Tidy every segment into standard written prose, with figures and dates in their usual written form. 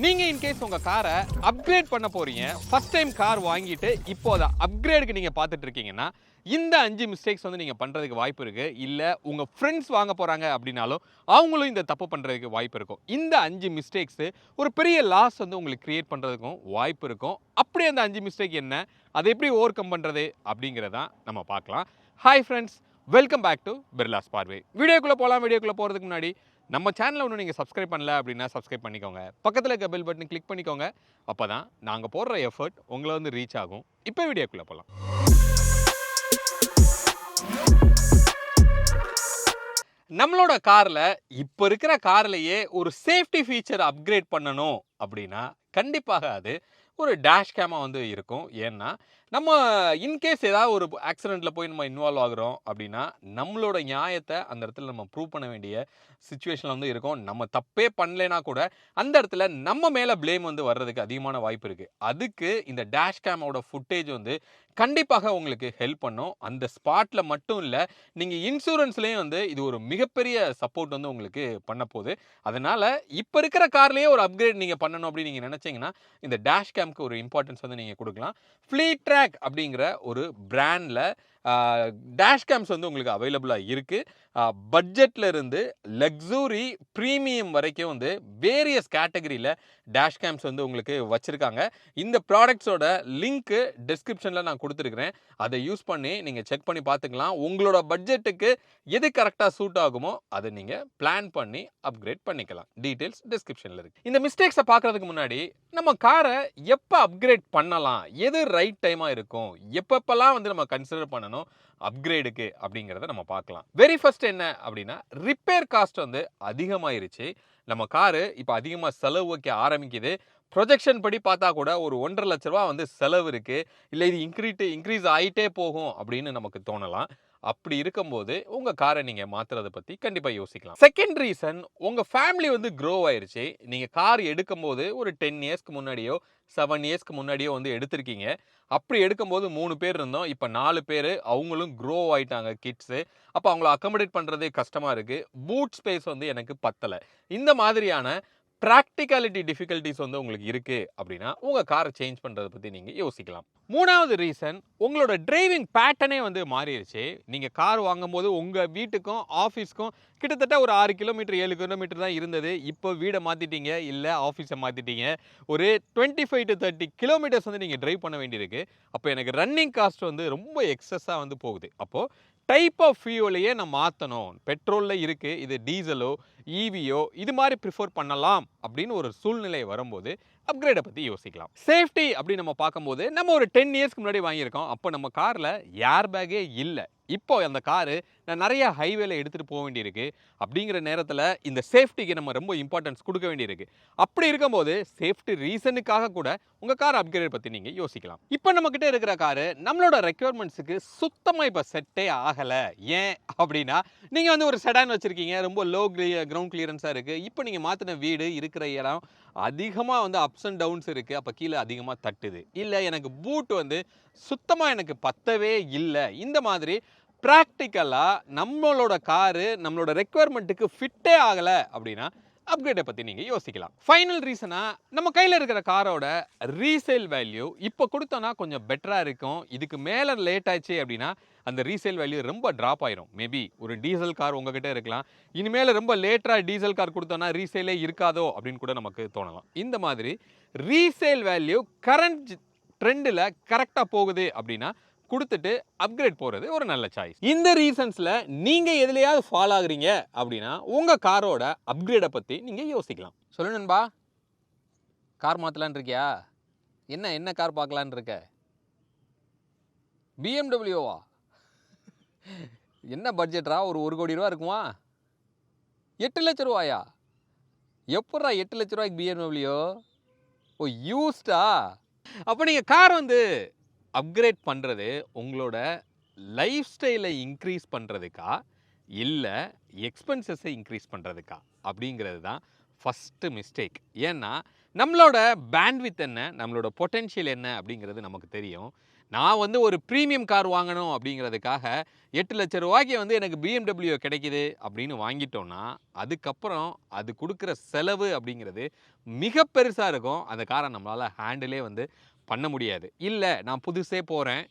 நீங்க இன்கேஸ் உங்க காரை அப்கிரேட் பண்ண போறீங்க, ஃபர்ஸ்ட் டைம் கார் வாங்கிட்டு இப்போ அதை அப்கிரேடுக்கு நீங்க பார்த்துட்டு இருக்கீங்கன்னா, இந்த 5 மிஸ்டேக்ஸ் வந்து நீங்க பண்றதுக்கு வாய்ப்பு இருக்கு. இல்ல உங்க ஃப்ரெண்ட்ஸ் வாங்க போறாங்க அப்படின்னாலும் அவங்களும் இந்த தப்பு பண்றதுக்கு வாய்ப்பு இருக்கும். இந்த 5 மிஸ்டேக்ஸ் ஒரு பெரிய லாஸ் வந்து உங்களுக்கு கிரியேட் பண்றதுக்கும் வாய்ப்பு இருக்கும். அப்படி அந்த 5 மிஸ்டேக் என்ன, அதை எப்படி ஓவர் கம் பண்றது அப்படிங்கிறத நம்ம பார்க்கலாம். Hi friends, welcome back to பிர்லாஸ் பார்வை. வீடியோக்குள்ள போகலாம். வீடியோக்குள்ள போறதுக்கு முன்னாடி நம்ம சேனலை ஒன்றும் நீங்கள் சப்ஸ்கிரைப் பண்ணல அப்படின்னா சப்ஸ்கிரைப் பண்ணிக்கோங்க. பக்கத்தில் இருக்க பெல் பட்டன் கிளிக் பண்ணிக்கோங்க. அப்போ தான் நாங்கள் போடுற எஃபர்ட் உங்களை வந்து ரீச் ஆகும். இப்போ வீடியோக்குள்ளே போகலாம். நம்மளோட காரில் இப்போ இருக்கிற கார்லையே ஒரு சேஃப்டி ஃபீச்சர் அப்கிரேட் பண்ணணும் அப்படின்னா கண்டிப்பாக அது ஒரு டேஷ் கேமாக வந்து இருக்கும். ஏன்னா நம்ம இன்கேஸ் ஏதாவது ஒரு ஆக்சிடெண்ட்டில் போய் நம்ம இன்வால்வ் ஆகுறோம் அப்படின்னா நம்மளோட நியாயத்தை அந்த இடத்துல நம்ம ப்ரூவ் பண்ண வேண்டிய சுச்சுவேஷனில் வந்து இருக்கும். நம்ம தப்பே பண்ணலைன்னா கூட அந்த இடத்துல நம்ம மேலே ப்ளேம் வந்து வர்றதுக்கு அதிகமான வாய்ப்பு இருக்குது. அதுக்கு இந்த டேஷ் கேமோட ஃபுட்டேஜ் வந்து கண்டிப்பாக உங்களுக்கு ஹெல்ப் பண்ணும். அந்த ஸ்பாட்டில் மட்டும் இல்லை, நீங்கள் இன்சூரன்ஸ்லேயும் வந்து இது ஒரு மிகப்பெரிய சப்போர்ட் வந்து உங்களுக்கு பண்ண போகுது. அதனால் இப்போ இருக்கிற கார்லேயே ஒரு அப்கிரேட் நீங்கள் பண்ணணும் அப்படின்னு நீங்கள் நினச்சிங்கன்னா இந்த டேஷ் கேம்க்கு ஒரு இம்பார்ட்டன்ஸ் வந்து நீங்கள் கொடுக்கலாம். ஃப்ளீட் ட்ராக் அப்படிங்கிற ஒரு பிராண்டில் டேஷ் கேம்ஸ் வந்து உங்களுக்கு அவைலபிளாக இருக்குது. பட்ஜெட்டில் இருந்து லக்ஸுரி ப்ரீமியம் வரைக்கும் வந்து வேரியஸ் கேட்டகரியில் டேஷ் கேம்ஸ் வந்து உங்களுக்கு வச்சுருக்காங்க. இந்த ப்ராடக்ட்ஸோட லிங்க்கு டிஸ்கிரிப்ஷனில் நான் கொடுத்துருக்குறேன். அதை யூஸ் பண்ணி நீங்கள் செக் பண்ணி பார்த்துக்கலாம். உங்களோட பட்ஜெட்டுக்கு எது கரெக்டாக சூட் ஆகுமோ அதை நீங்கள் பிளான் பண்ணி அப்கிரேட் பண்ணிக்கலாம். டீட்டெயில்ஸ் டிஸ்கிரிப்ஷனில் இருக்குது. இந்த மிஸ்டேக்ஸை பார்க்குறதுக்கு முன்னாடி நம்ம காரை எப்போ அப்கிரேட் பண்ணலாம், எது ரைட் டைமாக இருக்கும், எப்பப்பெல்லாம் வந்து நம்ம கன்சிடர் பண்ணணும் அப்கிரேடுக்கு அப்படிங்கிறத நம்ம பார்க்கலாம். வெரி ஃபர்ஸ்ட் என்ன அப்படின்னா, ரிப்பேர் காஸ்ட் வந்து அதிகமாயிருச்சு. நம்ம காரு இப்போ அதிகமாக செலவு வைக்க ஆரம்பிக்குது. ப்ரொஜெக்ஷன் படி பார்த்தா கூட ஒரு 1.5 லட்ச ரூபா வந்து செலவு இருக்கு. இல்லை இது இன்க்ரீஸ் ஆகிட்டே போகும் அப்படின்னு நமக்கு தோணலாம். அப்படி இருக்கும்போது உங்க காரை நீங்க மாத்துறதை பத்தி கண்டிப்பா யோசிக்கலாம். செகண்ட் ரீசன், உங்க ஃபேமிலி வந்து க்ரோ ஆயிருச்சு. நீங்க கார் எடுக்கும்போது ஒரு 10 இயர்ஸ்க்கு முன்னாடியோ 7 இயர்ஸ்க்கு முன்னாடியோ வந்து எடுத்திருக்கீங்க. அப்படி எடுக்கும்போது 3 பேர் இருந்தோம். இப்போ 4 பேர், அவங்களும் க்ரோ ஆயிட்டாங்க கிட்ஸு. அப்போ அவங்கள அக்கமடேட் பண்ணுறதே கஷ்டமாக இருக்குது. பூட் ஸ்பேஸ் வந்து எனக்கு பத்தலை. இந்த மாதிரியான ப்ராக்டிகாலிட்டி டிஃபிகல்ட்டிஸ் வந்து உங்களுக்கு இருக்குது அப்படின்னா உங்கள் காரை சேஞ்ச் பண்ணுறதை பற்றி நீங்கள் யோசிக்கலாம். மூணாவது ரீசன், உங்களோட டிரைவிங் பேட்டர்னே வந்து மாறிடுச்சு. நீங்கள் கார் வாங்கும்போது உங்கள் வீட்டுக்கும் ஆஃபீஸ்க்கும் கிட்டத்தட்ட ஒரு 6 கிலோமீட்டர் 7 கிலோமீட்டர் தான் இருந்தது. இப்போ வீடை மாற்றிட்டீங்க, இல்லை ஆஃபீஸை மாற்றிட்டீங்க. ஒரு 25 to 30 கிலோமீட்டர்ஸ் வந்து நீங்கள் டிரைவ் பண்ண வேண்டியிருக்கு. அப்போ எனக்கு ரன்னிங் காஸ்ட் வந்து ரொம்ப எக்ஸஸாக வந்து போகுது. அப்போது டைப் ஆஃப் ஃபியூலையே நான் மாற்றணும். பெட்ரோலில் இருக்குது, இது டீசலோ ஈவியோ இது மாதிரி ப்ரிஃபர் பண்ணலாம் அப்படின்னு ஒரு சூழ்நிலை வரும்போது அப்கிரேடை பற்றி யோசிக்கலாம். சேஃப்டி அப்படி நம்ம பார்க்கும்போது நம்ம ஒரு 10 இயர்ஸ்க்கு முன்னாடி வாங்கியிருக்கோம். அப்போ நம்ம காரில் ஏர் பேக்கே இல்லை. இப்போ அந்த காரு நான் நிறைய ஹைவேல எடுத்துகிட்டு போக வேண்டியிருக்கு. அப்படிங்கிற நேரத்தில் இந்த சேஃப்டிக்கு நம்ம ரொம்ப இம்பார்ட்டன்ஸ் கொடுக்க வேண்டியிருக்கு. அப்படி இருக்கும்போது சேஃப்டி ரீசனுக்காக கூட உங்கள் கார் அப்கிரேட் பற்றி நீங்கள் யோசிக்கலாம். இப்போ நம்மக்கிட்ட இருக்கிற காரு நம்மளோட ரெக்யர்மெண்ட்ஸுக்கு சுத்தமாக இப்போ செட்டே ஆகலை. ஏன் அப்படின்னா, நீங்கள் வந்து ஒரு செடான் வச்சுருக்கீங்க, ரொம்ப லோ கிரவுண்ட் கிளியரன்ஸாக இருக்குது. இப்போ நீங்கள் மாற்றின வீடு இருக்கிற இடம் அதிகமாக வந்து அப்ஸ் அண்ட் டவுன்ஸ் இருக்குது. அப்போ கீழே அதிகமாக தட்டுது. இல்லை எனக்கு பூட் வந்து சுத்தமாக எனக்கு பத்தவே இல்லை. இந்த மாதிரி ப்ராக்டிக்கலாக நம்மளோட காரு நம்மளோட ரெக்குவயர்மெண்ட்டுக்கு ஃபிட்டே ஆகலை அப்படின்னா அப்கிரேடை பற்றி நீங்கள் யோசிக்கலாம். ஃபைனல் ரீசனாக, நம்ம கையில் இருக்கிற காரோட ரீசேல் வேல்யூ இப்போ கொடுத்தோன்னா கொஞ்சம் பெட்டராக இருக்கும். இதுக்கு மேலே லேட் ஆச்சு அப்படின்னா அந்த ரீசேல் வேல்யூ ரொம்ப ட்ராப் ஆயிரும். மேபி ஒரு டீசல் கார் உங்ககிட்ட இருக்கலாம், இனிமேல் ரொம்ப லேட்டராக டீசல் கார் கொடுத்தோன்னா ரீசேலே இருக்காதோ அப்படின்னு கூட நமக்கு தோணலாம். இந்த மாதிரி ரீசேல் வேல்யூ கரண்ட் ட்ரெண்டில் கரெக்டாக போகுது அப்படின்னா கொடுத்துட்டு அப்கிரேட் போகிறது ஒரு நல்ல சாய்ஸ். இந்த ரீசன்ஸில் நீங்கள் எதுலையாவது ஃபாலோ ஆகுறீங்க அப்படின்னா உங்கள் காரோட அப்கிரேடை பற்றி நீங்கள் யோசிக்கலாம். சொல்லு நண்பா, கார் மாற்றலான் இருக்கியா? என்ன கார் பார்க்கலான் இருக்க? பிஎம்டபிள்யூவா? என்ன பட்ஜெட்ரா? ஒரு 1 கோடி ரூபா இருக்குமா? 8 லட்ச ரூபாயா? எப்பட்றா 8 லட்ச ரூபாய்க்கு பிஎம்டபிள்யூ? ஓ, யூஸ்டா? அப்போ நீங்கள் கார் வந்து அப்கிரேட் பண்ணுறது உங்களோட லைஃப் ஸ்டைலை இன்க்ரீஸ் பண்ணுறதுக்கா, இல்லை எக்ஸ்பென்சஸை இன்க்ரீஸ் பண்ணுறதுக்கா அப்படிங்கிறது தான் ஃபஸ்ட்டு மிஸ்டேக். ஏன்னா நம்மளோட பேண்ட்வித் என்ன, நம்மளோட பொட்டென்ஷியல் என்ன அப்படிங்கிறது நமக்கு தெரியும். நான் வந்து ஒரு ப்ரீமியம் கார் வாங்கணும் அப்படிங்கிறதுக்காக 8,00,000 ரூபாய்க்கு வந்து எனக்கு BMW கிடைக்குது அப்படின்னு வாங்கிட்டோம்னா, அதுக்கப்புறம் அது குடுக்குற செலவு அப்படிங்கிறது மிக பெருசா இருக்கும். அந்த காரை நம்மளால ஹேண்டிலே வந்து பண்ண முடியாது. இல்ல நான் புதுசே போறேன்.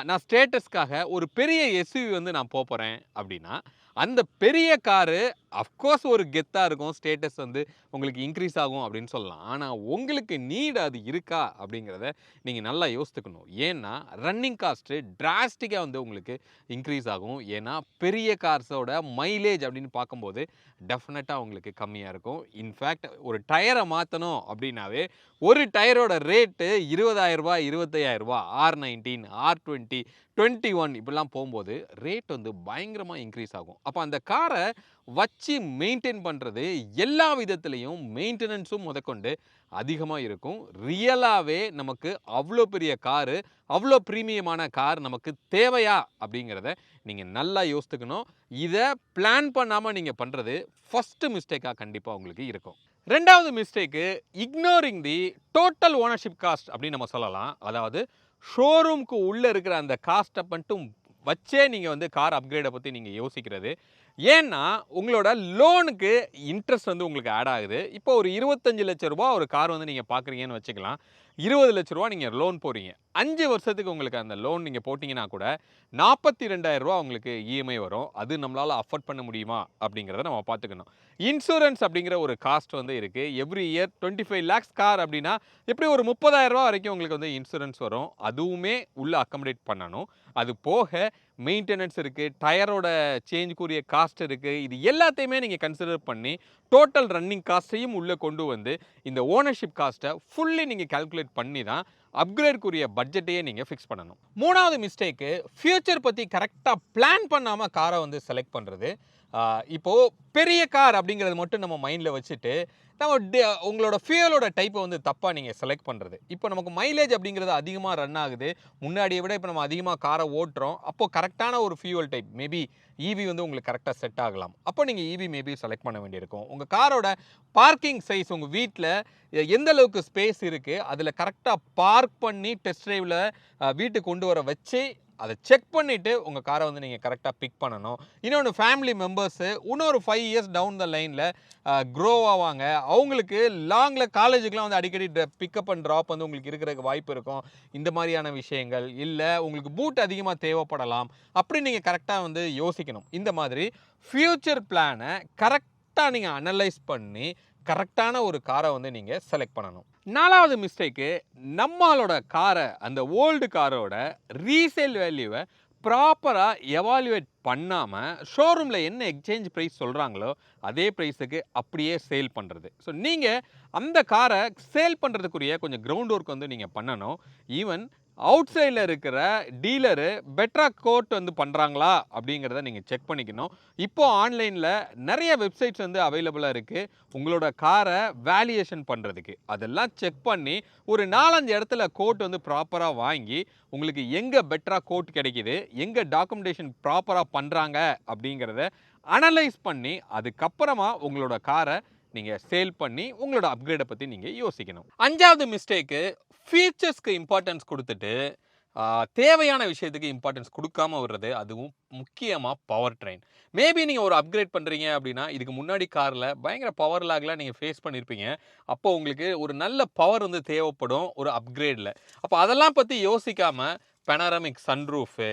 நான் ஸ்டேட்டஸ்க்காக ஒரு பெரிய எஸ்யூவி வந்து நான் போப்போறேன் அப்படின்னா, அந்த பெரிய காரு அஃப்கோர்ஸ் ஒரு கெத்தா இருக்கும். ஸ்டேட்டஸ் வந்து உங்களுக்கு இன்க்ரீஸ் ஆகும் அப்படின்னு சொல்லலாம். ஆனா உங்களுக்கு நீட் அது இருக்கா அப்படிங்கிறத நீங்க நல்லா யோசித்துக்கணும். ஏன்னா ரன்னிங் காஸ்ட் டிராஸ்டிக்கா வந்து உங்களுக்கு இன்க்ரீஸ் ஆகும். ஏன்னா பெரிய கார்ஸோட மைலேஜ் அப்படின்னு பார்க்கும்போது டெஃபினட்டா உங்களுக்கு கம்மியா இருக்கும். இன்ஃபேக்ட் ஒரு டயரை மாத்தணும் அப்படின்னாவே ஒரு டயரோட ரேட்டு ரூ. 20,000 ரூ. 25,000 R19, R20, 21 இப்படிலாம் போகும்போது ரேட் வந்து பயங்கரமா இன்க்ரீஸ் ஆகும். அப்போ அந்த காரை வச்சு மெயின்டைன் பண்றது எல்லா விதத்திலையும் மெயின்டெனன்ஸும் முதற்கொண்டு அதிகமா இருக்கும். ரியலாவே நமக்கு அவ்வளோ பெரிய காரு, அவ்வளோ பிரீமியமான கார் நமக்கு தேவையா அப்படிங்கிறத நீங்க நல்லா யோசித்துக்கணும். இதை பிளான் பண்ணாம நீங்க பண்றது ஃபர்ஸ்ட் மிஸ்டேக்கா கண்டிப்பா உங்களுக்கு இருக்கும். 2வது மிஸ்டேக்கு இக்னோரிங் தி டோட்டல் ஓனர்ஷிப் காஸ்ட் அப்படின்னு நம்ம சொல்லலாம். அதாவது ஷோரூம்க்கு உள்ள இருக்கிற அந்த காஸ்ட்டை மட்டும் வச்சே நீங்க வந்து கார் அப்கிரேடை பத்தி நீங்க யோசிக்கிறது. ஏன்னா உங்களோட லோனுக்கு இன்ட்ரெஸ்ட் வந்து உங்களுக்கு ஆட் ஆகுது. இப்போ ஒரு 25,00,000 ரூபா ஒரு கார் வந்து நீங்க பார்க்குறீங்கன்னு வச்சுக்கலாம். 20,00,000 ரூபா நீங்க லோன் போடுறீங்க. 5 வருஷத்துக்கு உங்களுக்கு அந்த லோன் நீங்க போட்டீங்கன்னா கூட 42,000 ரூபா உங்களுக்கு இஎம்ஐ வரும். அது நம்மளால அஃபோர்ட் பண்ண முடியுமா அப்படிங்கிறத நம்ம பார்த்துக்கணும். இன்சூரன்ஸ் அப்படிங்கிற ஒரு காஸ்ட் வந்து இருக்கு. எவ்ரி இயர் 25 லேக்ஸ் கார் அப்படின்னா எப்படி ஒரு 30,000 ரூபா வரைக்கும் உங்களுக்கு வந்து இன்சூரன்ஸ் வரும். அதுவுமே உள்ள அக்கமடேட் பண்ணணும். அது போக மெயின்டெனன்ஸ் இருக்கு, டயரோட சேஞ்சுக்குரிய காஸ்ட் இருக்கு. இது எல்லாத்தையுமே நீங்க கன்சிடர் பண்ணி டோட்டல் ரன்னிங் காஸ்ட்டையும் உள்ள கொண்டு வந்து இந்த ஓனர்ஷிப் காஸ்ட்டை ஃபுல்லி நீங்க கால்குலேட் பண்ணி தான் அப்கிரேட்க்குரிய பட்ஜெட்டையே நீங்க ஃபிக்ஸ் பண்ணணும். 3வது மிஸ்டேக்கு ஃபியூச்சர் பத்தி கரெக்டாக பிளான் பண்ணாம காரை வந்து செலக்ட் பண்றது. இப்போ பெரிய கார் அப்படிங்கிறது மட்டும் நம்ம மைண்ட்ல வச்சுட்டு நம்ம உங்களோட ஃபியூயலோட டைப்பை வந்து தப்பா நீங்க செலக்ட் பண்றது. இப்போ நமக்கு மைலேஜ் அப்படிங்கிறது அதிகமா ரன் ஆகுது. முன்னாடியை விட இப்போ நம்ம அதிகமாக காரை ஓட்டுறோம். அப்போ கரெக்டான ஒரு ஃபியூயல் டைப் மேபி இவி வந்து உங்களுக்கு கரெக்டாக செட் ஆகலாம். அப்போ நீங்கள் இவி மேபி செலக்ட் பண்ண வேண்டியிருக்கும். உங்கள் காரோட பார்க்கிங் சைஸ் உங்கள் வீட்டில் எந்த அளவுக்கு ஸ்பேஸ் இருக்குது அதில் கரெக்டாக பார்க் பண்ணி டெஸ்ட் ட்ரைவில் வீட்டுக்கு கொண்டு வர வச்சு அதை செக் பண்ணிவிட்டு உங்கள் காரை வந்து நீங்கள் கரெக்டாக பிக் பண்ணணும். இன்னொன்று ஃபேமிலி மெம்பர்ஸு இன்னொரு 5 இயர்ஸ் டவுன் த லைனில் க்ரோ ஆவாங்க. அவங்களுக்கு லாங்கில் காலேஜுக்குலாம் வந்து அடிக்கடி பிக்கப் அண்ட் ட்ராப் வந்து உங்களுக்கு இருக்கிறதுக்கு வாய்ப்பு இருக்கும். இந்த மாதிரியான விஷயங்கள் இல்லை உங்களுக்கு பூட் அதிகமாக தேவைப்படலாம். அப்படி நீங்கள் கரெக்டாக வந்து யோசிக்கணும். இந்த மாதிரி ஃப்யூச்சர் பிளானை கரெக்டாக நீங்கள் அனலைஸ் பண்ணி கரெக்டான ஒரு காரை வந்து நீங்கள் செலக்ட் பண்ணணும். 4வது மிஸ்டேக்கு நம்மளோட காரை அந்த ஓல்டு காரோட ரீசேல் வேல்யூவை ப்ராப்பராக எவாலுவேட் பண்ணாமல் ஷோரூமில் என்ன எக்ஸ்சேஞ்ச் ப்ரைஸ் சொல்கிறாங்களோ அதே ப்ரைஸுக்கு அப்படியே சேல் பண்ணுறது. ஸோ நீங்கள் அந்த காரை சேல் பண்ணுறதுக்குரிய கொஞ்சம் கிரவுண்ட் ஒர்க் வந்து நீங்கள் பண்ணணும். ஈவன் அவுட் சைடில் இருக்கிற டீலரு பெட்டரா கோட் வந்து பண்ணுறாங்களா அப்படிங்கிறத நீங்கள் செக் பண்ணிக்கணும். இப்போ ஆன்லைனில் நிறைய வெப்சைட்ஸ் வந்து அவைலபிளாக இருக்குது உங்களோட காரை வேல்யூவேஷன் பண்ணுறதுக்கு. அதெல்லாம் செக் பண்ணி ஒரு 4-5 இடத்துல கோட் வந்து ப்ராப்பராக வாங்கி உங்களுக்கு எங்கே பெட்டரா கோட் கிடைக்குது, எங்கே டாக்குமெண்டேஷன் ப்ராப்பராக பண்ணுறாங்க அப்படிங்கிறத அனலைஸ் பண்ணி அதுக்கப்புறமா உங்களோட காரை நீங்கள் சேல் பண்ணி உங்களோட அப்கிரேடை பற்றி நீங்கள் யோசிக்கணும். 5வது மிஸ்டேக்கு ஃபீச்சர்ஸ்க்கு இம்பார்ட்டன்ஸ் கொடுத்துட்டு தேவையான விஷயத்துக்கு இம்பார்ட்டன்ஸ் கொடுக்காம விடுறது. அதுவும் முக்கியமாக பவர் ட்ரெயின். மேபி நீங்கள் ஒரு அப்கிரேட் பண்ணுறீங்க அப்படின்னா இதுக்கு முன்னாடி காரில் பயங்கர பவர் லாக்லாம் நீங்கள் ஃபேஸ் பண்ணியிருப்பீங்க. அப்போ உங்களுக்கு ஒரு நல்ல பவர் வந்து தேவைப்படும் ஒரு அப்கிரேடில். அப்போ அதெல்லாம் பற்றி யோசிக்காமல் பெனாரமிக் சன்ரூஃபு,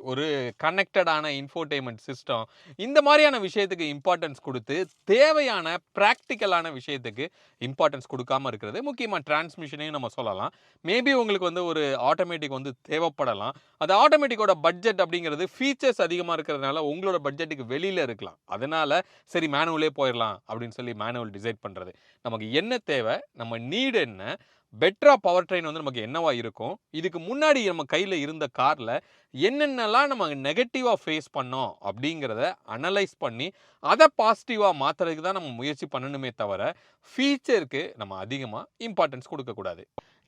ஒரு கனெக்டடான இன்ஃபோடெயின்மெண்ட் சிஸ்டம், இந்த மாதிரியான விஷயத்துக்கு இம்பார்ட்டன்ஸ் கொடுத்து தேவையான ப்ராக்டிக்கலான விஷயத்துக்கு இம்பார்ட்டன்ஸ் கொடுக்காமல் இருக்கிறது. முக்கியமாக டிரான்ஸ்மிஷனையும் நம்ம சொல்லலாம். மேபி உங்களுக்கு வந்து ஒரு ஆட்டோமேட்டிக் வந்து தேவைப்படலாம். அந்த ஆட்டோமேட்டிக்கோட பட்ஜெட் அப்படிங்கிறது ஃபீச்சர்ஸ் அதிகமாக இருக்கிறதுனால உங்களோட பட்ஜெட்டுக்கு வெளியில் இருக்கலாம். அதனால் சரி மேனுவலே போயிடலாம் அப்படின்னு சொல்லி மேனுவல் டிசைட் பண்ணுறது. நமக்கு என்ன தேவை, நம்ம நீடு என்ன, பெட்டரா பவர் ட்ரெயின் வந்து நமக்கு என்னவா இருக்கும், இதுக்கு முன்னாடி நம்ம கையில் இருந்த காரில் என்னென்னலாம் நம்ம நெகட்டிவாக ஃபேஸ் பண்ணோம் அப்படிங்கிறத அனலைஸ் பண்ணி அதை பாசிட்டிவாக மாற்றுறதுக்கு தான் நம்ம முயற்சி பண்ணணுமே தவிர ஃபீச்சருக்கு நம்ம அதிகமாக இம்பார்ட்டன்ஸ் கொடுக்கக்கூடாது.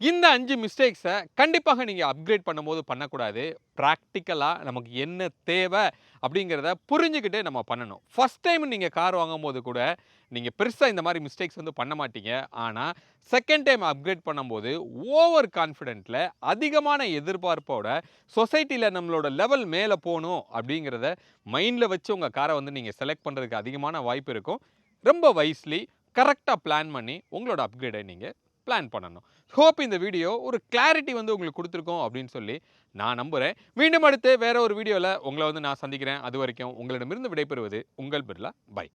இந்த 5 மிஸ்டேக்ஸை கண்டிப்பாக நீங்கள் அப்கிரேட் பண்ணும்போது பண்ணக்கூடாது. ப்ராக்டிக்கலாக நமக்கு என்ன தேவை அப்படிங்கிறத புரிஞ்சுக்கிட்டு நம்ம பண்ணணும். ஃபர்ஸ்ட் டைம் நீங்கள் கார் வாங்கும்போது கூட நீங்கள் பெருசாக இந்த மாதிரி மிஸ்டேக்ஸ் வந்து பண்ண மாட்டீங்க. ஆனால் செகண்ட் டைம் அப்கிரேட் பண்ணும்போது ஓவர் கான்ஃபிடென்ட்டில் அதிகமான எதிர்பார்ப்போட சொசைட்டியில் நம்மளோட லெவல் மேலே போகணும் அப்படிங்கிறத மைண்டில் வச்சு உங்கள் காரை வந்து நீங்கள் செலக்ட் பண்ணுறதுக்கு அதிகமான வாய்ப்பு இருக்கும். ரொம்ப வைஸ்லி கரெக்டாக பிளான் பண்ணி உங்களோட அப்கிரேடை நீங்கள் பிளான் பண்ணணும். ஹோப் இந்த வீடியோ ஒரு கிளாரிட்டி வந்து உங்களுக்கு கொடுத்துருக்கோம் அப்படின்னு சொல்லி நான் நம்புகிறேன். மீண்டும் அடுத்து வேற ஒரு வீடியோவில் உங்களை வந்து நான் சந்திக்கிறேன். அது வரைக்கும் உங்களிடமிருந்து விடைபெறுவது உங்கள் பிர்லா. பை.